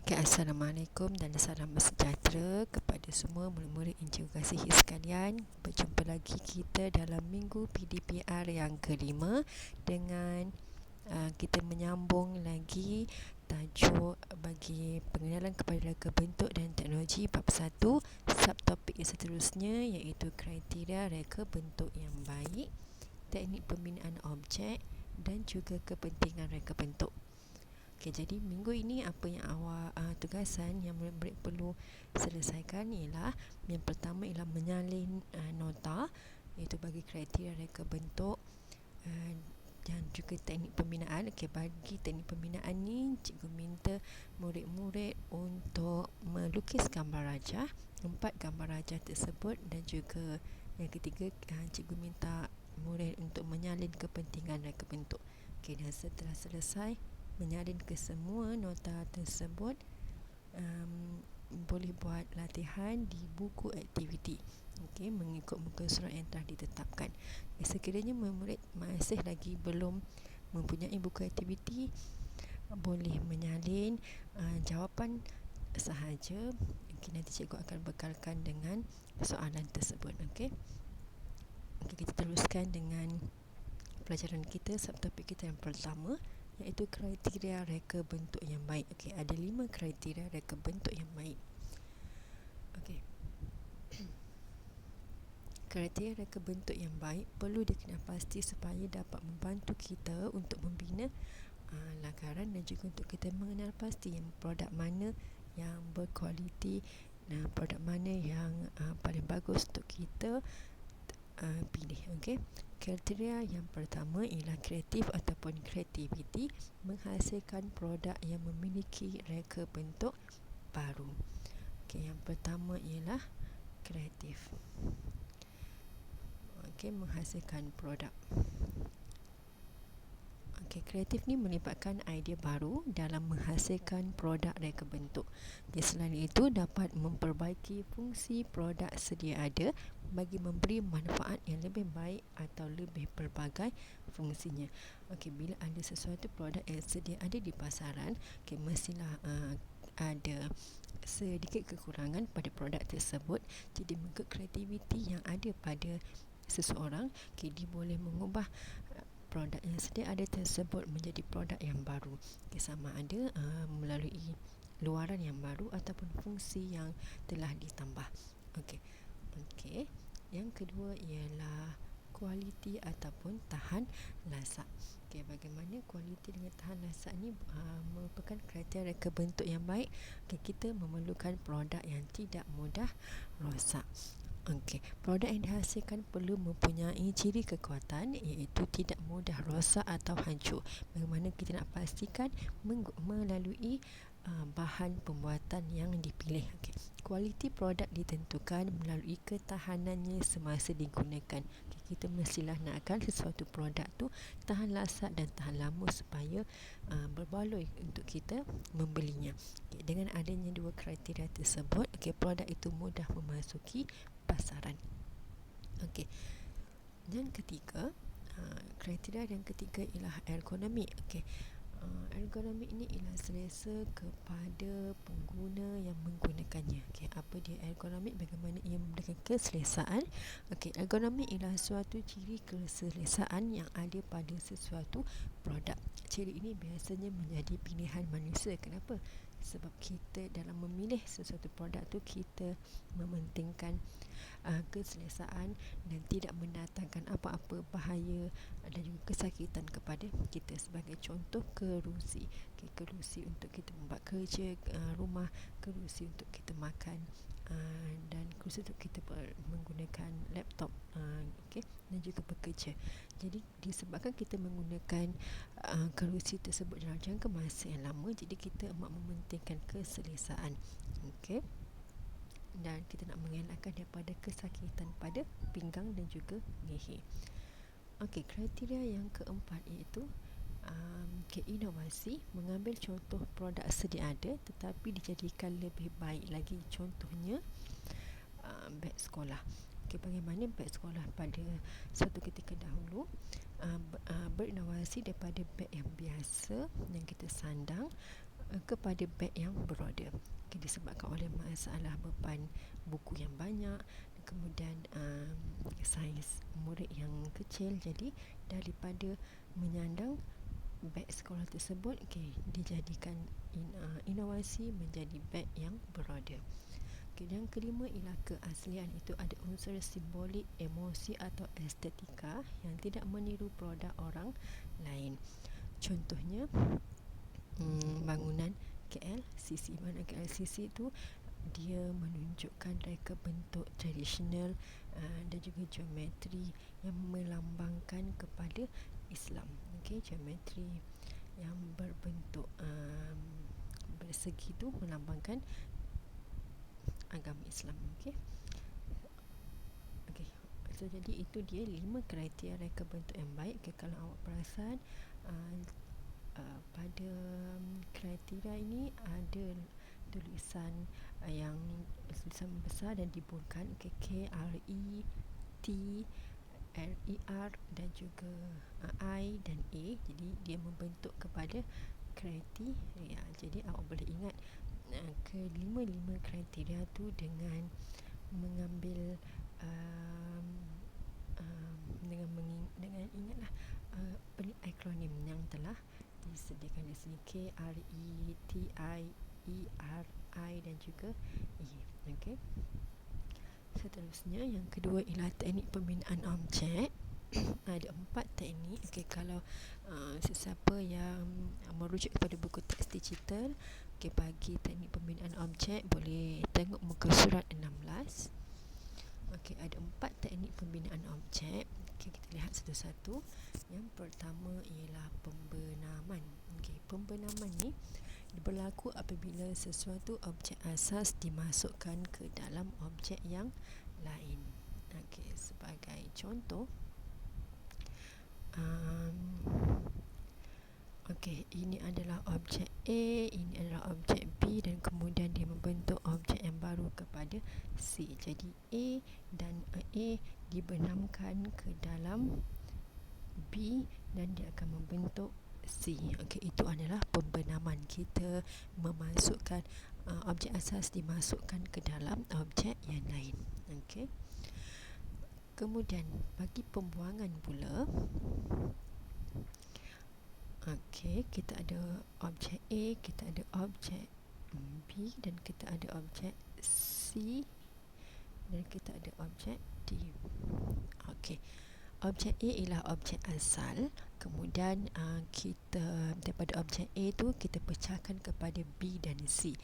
Okay, Assalamualaikum dan salam sejahtera kepada semua murid-murid yang saya kasihi sekalian. Berjumpa lagi kita dalam minggu PDPR yang kelima dengan kita menyambung lagi tajuk bagi pengenalan kepada reka bentuk dan teknologi bab 1. Subtopik yang seterusnya iaitu kriteria reka bentuk yang baik, teknik pembinaan objek dan juga kepentingan reka bentuk. Okay, jadi minggu ini apa yang awak tugasan yang murid-murid perlu selesaikan ialah yang pertama ialah menyalin nota, iaitu bagi kriteria reka bentuk dan juga teknik pembinaan. Okay, bagi teknik pembinaan ni cikgu minta murid-murid untuk melukis gambar rajah, 4 gambar rajah tersebut, dan juga yang ketiga cikgu minta murid untuk menyalin kepentingan reka bentuk. Okay, dan setelah selesai menyalin ke semua nota tersebut, boleh buat latihan di buku aktiviti, mengikut muka surat yang telah ditetapkan. Sekiranya murid masih lagi belum mempunyai buku aktiviti, boleh menyalin jawapan sahaja. Nanti cikgu akan bekalkan dengan soalan tersebut. Okey, kita teruskan dengan pelajaran kita. Subtopik kita yang pertama iaitu kriteria reka bentuk yang baik. Okey, ada 5 kriteria reka bentuk yang baik. Okey. Kriteria reka bentuk yang baik perlu dikenal pasti supaya dapat membantu kita untuk membina lakaran dan juga untuk kita mengenal pasti yang produk mana yang berkualiti dan produk mana yang paling bagus untuk kita pilih. Okey. Kriteria yang pertama ialah kreatif ataupun kreativiti, menghasilkan produk yang memiliki reka bentuk baru. Okey, yang pertama ialah kreatif. Okey, menghasilkan produk. Okey, kreatif ni melibatkan idea baru dalam menghasilkan produk reka bentuk. Okay, selain itu dapat memperbaiki fungsi produk sedia ada bagi memberi manfaat yang lebih baik atau lebih pelbagai fungsinya. Okey, bila ada sesuatu produk yang sedia ada di pasaran, mestilah ada sedikit kekurangan pada produk tersebut. Jadi mengikut kreativiti yang ada pada seseorang, dia boleh mengubah produk yang sedia ada tersebut menjadi produk yang baru, sama ada melalui luaran yang baru ataupun fungsi yang telah ditambah. Okey. Yang kedua ialah kualiti ataupun tahan lasak. Okey, bagaimana kualiti dengan tahan lasak ni merupakan kriteria reka bentuk yang baik. Kita memerlukan produk yang tidak mudah rosak. Okey, produk yang dihasilkan perlu mempunyai ciri kekuatan, iaitu tidak mudah rosak atau hancur. Bagaimana kita nak pastikan melalui bahan pembuatan yang dipilih. Okey, kualiti produk ditentukan melalui ketahanannya semasa digunakan. Kita mestilah nakkan sesuatu produk tu tahan lasak dan tahan lama supaya berbaloi untuk kita membelinya. Dengan adanya dua kriteria tersebut, produk itu mudah memasuki pasaran. Okey. Dan ketiga, kriteria yang ketiga ialah ergonomik. Okey. Ergonomik ini ialah selesa kepada pengguna yang menggunakannya. Okey, apa dia ergonomik? Bagaimana ia memberikan keselesaan? Okey, ergonomik ialah suatu ciri keselesaan yang ada pada sesuatu produk. Ciri ini biasanya menjadi pilihan manusia. Kenapa? Sebab kita dalam memilih sesuatu produk tu, kita mementingkan keselesaan dan tidak mendatangkan apa-apa bahaya dan juga kesakitan kepada kita. Sebagai contoh, kerusi. Kerusi untuk kita membuat kerja rumah, kerusi untuk kita makan, dan kerusi untuk kita menggunakan laptop, dan juga bekerja. Jadi disebabkan kita menggunakan kerusi tersebut dalam jangka masa yang lama, jadi kita amat mementingkan keselesaan. Okey, dan kita nak mengelakkan daripada kesakitan pada pinggang dan juga leher. Okey, kriteria yang keempat iaitu inovasi, mengambil contoh produk sedia ada tetapi dijadikan lebih baik lagi. Contohnya beg sekolah. Okey, bagaimana beg sekolah pada suatu ketika dahulu berinovasi daripada beg yang biasa yang kita sandang kepada beg yang beroda. Disebabkan oleh masalah beban buku yang banyak, kemudian saiz murid yang kecil, jadi daripada menyandang beg sekolah tersebut, dijadikan inovasi menjadi beg yang beroda. Yang kelima ialah keaslian. Itu ada unsur simbolik, emosi atau estetika yang tidak meniru produk orang lain. Contohnya bangunan KLCC. Bangunan KLCC itu dia menunjukkan reka bentuk tradisional dan juga geometri yang melambangkan kepada Islam. Geometri yang berbentuk bersegi itu melambangkan agama Islam. So, jadi itu dia 5 kriteria reka bentuk yang baik. Kalau awak perasan pada kriteria ini ada tulisan yang tulisan besar dan dibolkan, KRETRER dan juga I dan A. Jadi dia membentuk kepada kriteria. Jadi awak boleh ingat kelima-lima kriteria tu dengan mengambil dengan ingatlah akronim yang telah disediakan di sini, KRETIERI dan juga E. Seterusnya yang kedua ialah teknik pembinaan objek. Ada 4 teknik. Kalau sesiapa yang merujuk kepada buku teks digital, bagi teknik pembinaan objek boleh tengok muka surat 16. Ada 4 teknik pembinaan objek. Kita lihat satu-satu. Yang pertama ialah pembenaman. Pembenaman ni berlaku apabila sesuatu objek asas dimasukkan ke dalam objek yang lain. Sebagai contoh, ini adalah objek A, ini adalah objek B, dan kemudian dia membentuk objek yang baru kepada C. Jadi A dan A dibenamkan ke dalam B dan dia akan membentuk C. Itu adalah pembenaman. Kita memasukkan objek asas dimasukkan ke dalam objek yang lain. Kemudian bagi pembuangan pula, kita ada objek A, kita ada objek B, dan kita ada objek C, dan kita ada objek D. Objek A ialah objek asal. Kemudian kita daripada objek A tu kita pecahkan kepada B dan C.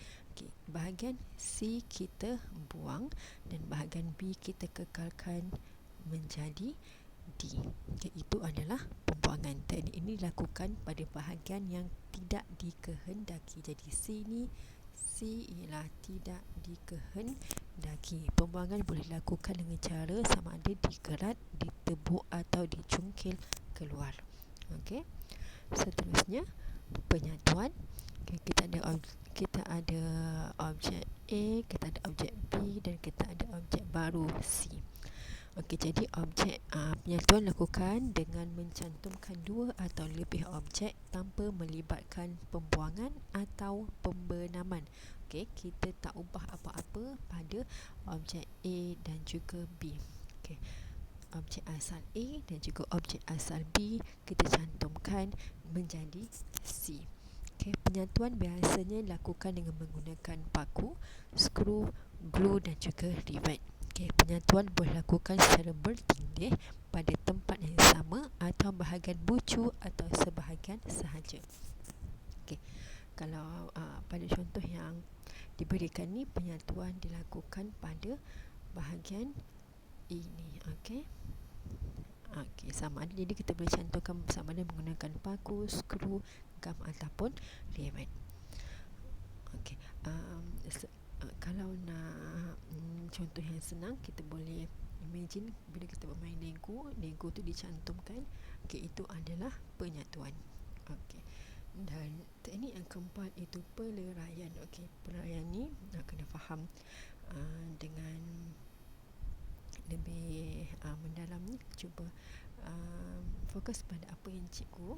Bahagian C kita buang dan bahagian B kita kekalkan menjadi D. Itu adalah pembuangan. Teknik ini dilakukan pada bahagian yang tidak dikehendaki. Jadi C ialah tidak dikehendaki. Pembuangan boleh dilakukan dengan cara sama ada dikerat, ditebuk atau dicungkil keluar. Seterusnya penyatuan. Kita ada objek A, kita ada objek B, dan kita ada objek baru C. Jadi objek penyatuan lakukan dengan mencantumkan 2 atau lebih objek tanpa melibatkan pembuangan atau pembenaman. Kita tak ubah apa-apa pada objek A dan juga B. Objek asal A dan juga objek asal B kita cantumkan menjadi C. Penyatuan biasanya dilakukan dengan menggunakan paku, skru, glue dan juga rivet. Penyatuan boleh dilakukan secara bertindih pada tempat yang sama atau bahagian bucu atau sebahagian sahaja. Kalau pada contoh yang diberikan ni, penyatuan dilakukan pada bahagian ini. Sama ada, jadi kita boleh cantumkan sama ada menggunakan paku, skru, gam ataupun rivet. Kalau nak contoh yang senang, kita boleh imagine bila kita bermain Lego tu dicantumkan. Itu adalah penyatuan. Dan teknik yang keempat itu peleraian. Peleraian ni nak kena faham dengan lebih mendalam ni. Cuba fokus pada apa yang cikgu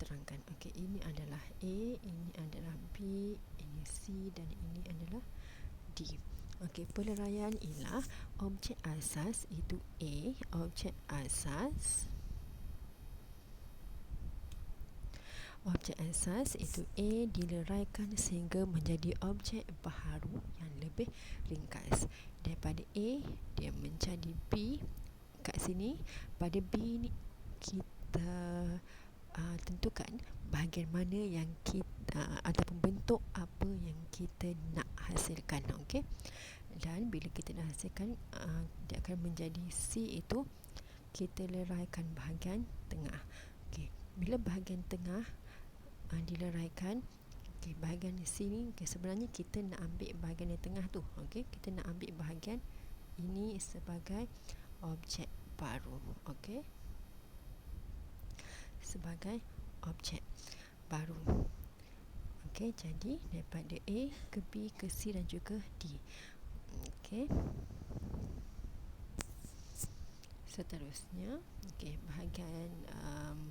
terangkan. Okey, ini adalah A, ini adalah B, ini C dan ini adalah D. Okey, peleraian ialah objek asas itu A, objek asas itu A dileraikan sehingga menjadi objek baharu yang lebih ringkas. Daripada A dia menjadi B. Kat sini pada B ni kita tentukan bahagian mana yang kita ataupun bentuk apa yang kita nak hasilkan. Okey, dan bila kita nak hasilkan dia akan menjadi C, itu kita leraikan bahagian tengah. Okey, bila bahagian tengah dileraikan, okey, bahagian di sini, okey, sebenarnya kita nak ambil bahagian yang tengah tu. Okey, kita nak ambil bahagian ini sebagai objek baru. Okey, sebagai objek baru. Okey, jadi daripada A ke B ke C dan juga D. Okey, seterusnya, okey, bahagian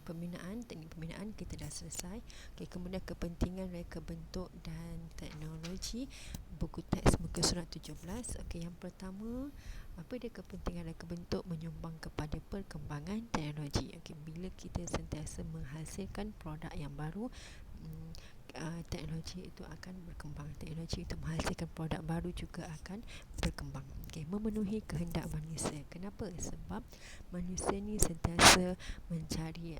pembinaan, teknik pembinaan kita dah selesai. Okey, kemudian kepentingan reka bentuk dan teknologi, buku teks muka surat 17. Okey, yang pertama, apa dia kepentingan reka bentuk? Menyumbang kepada perkembangan teknologi. Okey, bila kita sentiasa menghasilkan produk yang baru, teknologi itu akan berkembang. Teknologi itu menghasilkan produk baru juga akan berkembang. Okey, memenuhi kehendak manusia. Kenapa? Sebab manusia ni sentiasa mencari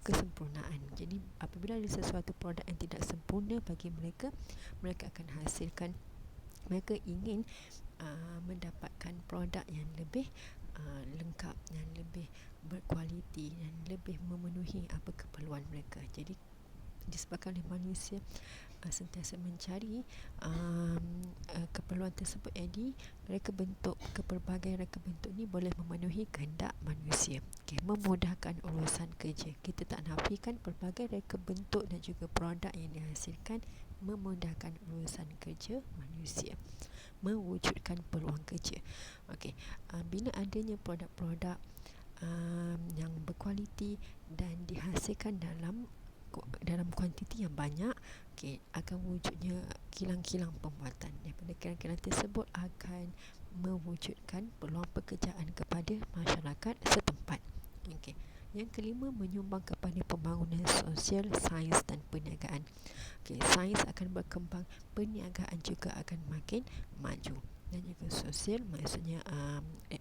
kesempurnaan. Jadi apabila ada sesuatu produk yang tidak sempurna bagi mereka, mereka akan hasilkan, mereka ingin mendapatkan produk yang lebih lengkap, yang lebih berkualiti dan lebih memenuhi apa keperluan mereka. Jadi disebabkan oleh manusia sentiasa mencari keperluan tersebut, jadi pelbagai reka bentuk ni boleh memenuhi kehendak manusia. Okay, memudahkan urusan kerja. Kita tak nafikan pelbagai reka bentuk dan juga produk yang dihasilkan memudahkan urusan kerja manusia, mewujudkan peluang kerja. Okey, bila adanya produk-produk yang berkualiti dan dihasilkan dalam kuantiti yang banyak, okay, akan wujudnya kilang-kilang pembuatan. Daripada kilang-kilang tersebut akan mewujudkan peluang pekerjaan kepada masyarakat setempat. Okay. Yang kelima, menyumbang kepada pembangunan sosial, sains dan perniagaan. Okay, sains akan berkembang, perniagaan juga akan makin maju, dan juga sosial, maksudnya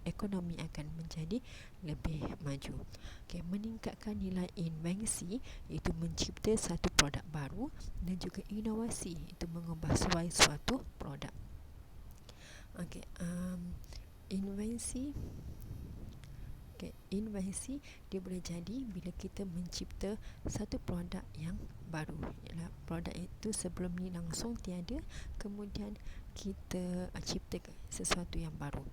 ekonomi akan menjadi lebih maju. Okay, meningkatkan nilai invensi, iaitu mencipta satu produk baru, dan juga inovasi, itu mengubah suatu produk. Okay, invensi. Okay, invensi dia boleh jadi bila kita mencipta satu produk yang baru. Ialah produk itu sebelum ni langsung tiada, kemudian kita ciptakan sesuatu yang baru.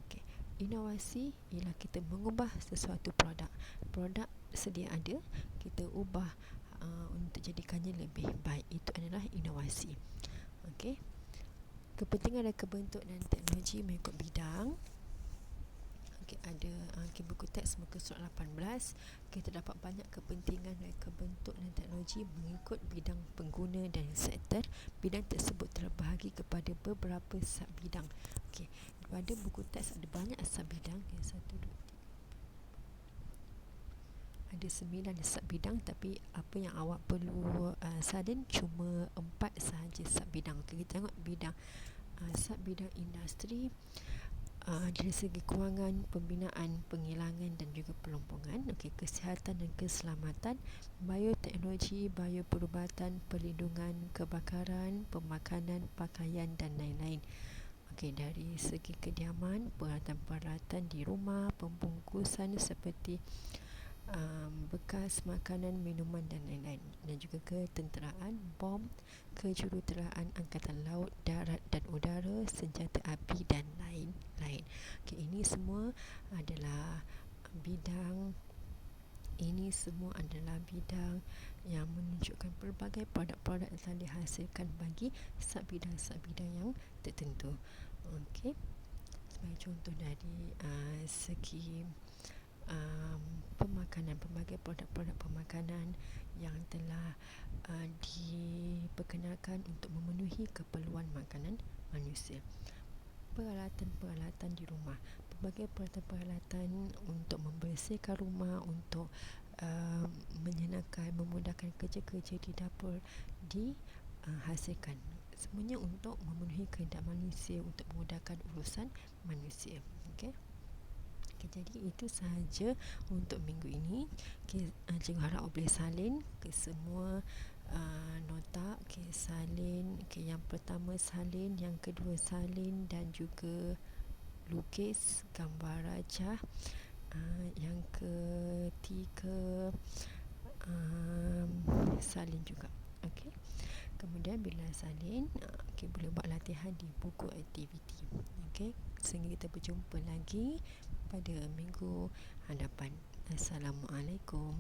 Okay, inovasi ialah kita mengubah sesuatu produk. Produk sedia ada, kita ubah untuk jadikannya lebih baik. Itu adalah inovasi. Okay, kepentingan reka bentuk dan teknologi mengikut bidang. Okay, ada buku teks muka surat 18. Kita dapat banyak kepentingan reka bentuk dan teknologi mengikut bidang pengguna dan sektor. Bidang tersebut terbahagi kepada beberapa sub-bidang. Okay, pada buku teks ada banyak sub-bidang. Okay, 1, 2, 3. Ada 9 sub-bidang, tapi apa yang awak perlu sadin cuma 4 sahaja sub-bidang. Okay, kita tengok bidang sub-bidang industri. Dari segi kewangan, pembinaan, penghilangan dan juga pelompongan. Okey, kesihatan dan keselamatan, bioteknologi, bioperubatan, perlindungan, kebakaran, pemakanan, pakaian dan lain-lain. Okey, dari segi kediaman, peralatan-peralatan di rumah, pembungkusan seperti bekas makanan, minuman dan lain-lain, dan juga ketenteraan, bom, kejuruteraan, angkatan laut, darat dan udara, senjata api dan lain-lain. Okay, ini semua adalah bidang yang menunjukkan pelbagai produk-produk yang telah dihasilkan bagi sub-bidang-sub-bidang yang tertentu. Okey, sebagai contoh dari segi pemakanan, pelbagai produk-produk pemakanan yang telah diperkenalkan untuk memenuhi keperluan makanan manusia. Peralatan-peralatan di rumah, pelbagai peralatan-peralatan untuk membersihkan rumah, untuk menyenangkan, memudahkan kerja-kerja di dapur dihasilkan. Semuanya untuk memenuhi kehendak manusia, untuk memudahkan urusan manusia. Okey. Okay, jadi itu sahaja untuk minggu ini. Okay, cikgu harap boleh salin ke semua nota. Okay, salin. Okay, yang pertama salin, yang kedua salin, dan juga lukis gambar rajah. Yang ketiga salin juga. Okey. Kemudian bila salin, okay, boleh buat latihan di buku aktiviti. Okey. Sehingga kita berjumpa lagi pada minggu hadapan. Assalamualaikum.